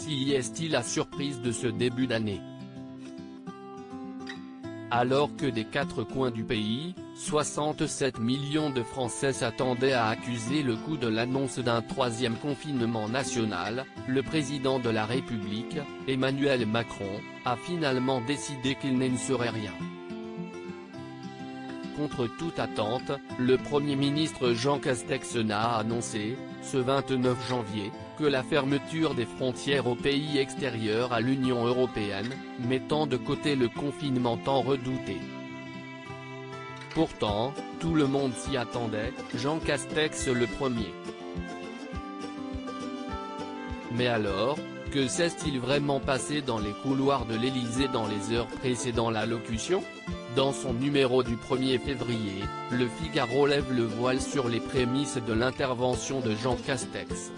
Si est-il la surprise de ce début d'année? Alors que des quatre coins du pays, 67 millions de Français s'attendaient à accuser le coup de l'annonce d'un troisième confinement national, le président de la République, Emmanuel Macron, a finalement décidé qu'il n'en serait rien. Contre toute attente, le Premier ministre Jean Castex n'a annoncé, ce 29 janvier, que la fermeture des frontières aux pays extérieurs à l'Union européenne, mettant de côté le confinement tant redouté. Pourtant, tout le monde s'y attendait, Jean Castex le premier. Mais alors, que s'est-il vraiment passé dans les couloirs de l'Élysée dans les heures précédant l'allocution? Dans son numéro du 1er février, Le Figaro lève le voile sur les prémices de l'intervention de Jean Castex.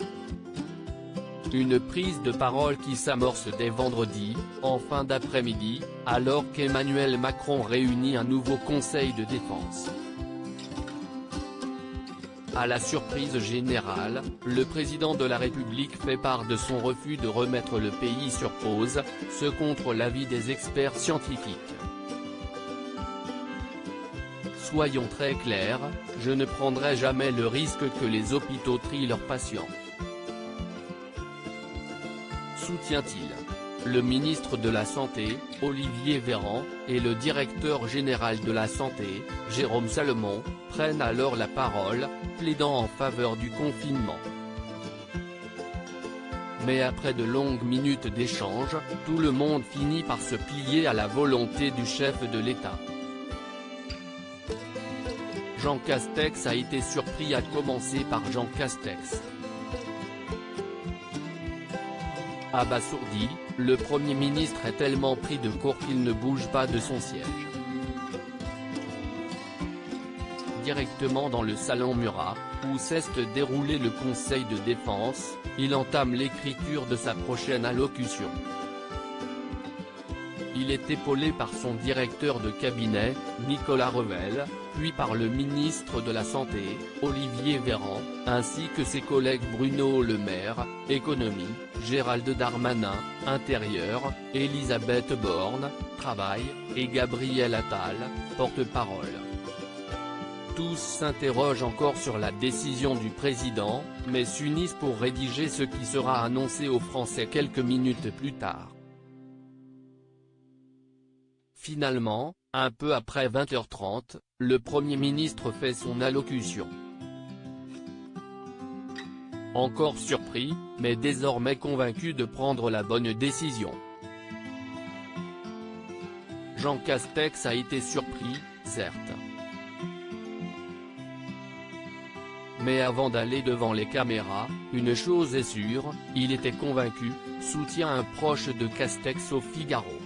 Une prise de parole qui s'amorce dès vendredi, en fin d'après-midi, alors qu'Emmanuel Macron réunit un nouveau conseil de défense. À la surprise générale, le président de la République fait part de son refus de remettre le pays sur pause, ce contre l'avis des experts scientifiques. Soyons très clairs, je ne prendrai jamais le risque que les hôpitaux trient leurs patients. Soutient-il. Le ministre de la Santé, Olivier Véran, et le directeur général de la Santé, Jérôme Salomon, prennent alors la parole, plaidant en faveur du confinement. Mais après de longues minutes d'échange, tout le monde finit par se plier à la volonté du chef de l'État. Jean Castex a été surpris, à commencer par Jean Castex. Abasourdi, le Premier ministre est tellement pris de court qu'il ne bouge pas de son siège. Directement dans le salon Murat, où s'est déroulé le Conseil de défense, il entame l'écriture de sa prochaine allocution. Il est épaulé par son directeur de cabinet, Nicolas Revel, puis par le ministre de la Santé, Olivier Véran, ainsi que ses collègues Bruno Le Maire, Économie, Gérald Darmanin, Intérieur, Elisabeth Borne, Travail, et Gabriel Attal, porte-parole. Tous s'interrogent encore sur la décision du président, mais s'unissent pour rédiger ce qui sera annoncé aux Français quelques minutes plus tard. Finalement, un peu après 20h30, le Premier ministre fait son allocution. Encore surpris, mais désormais convaincu de prendre la bonne décision. Jean Castex a été surpris, certes. Mais avant d'aller devant les caméras, une chose est sûre, il était convaincu, soutient un proche de Castex au Figaro.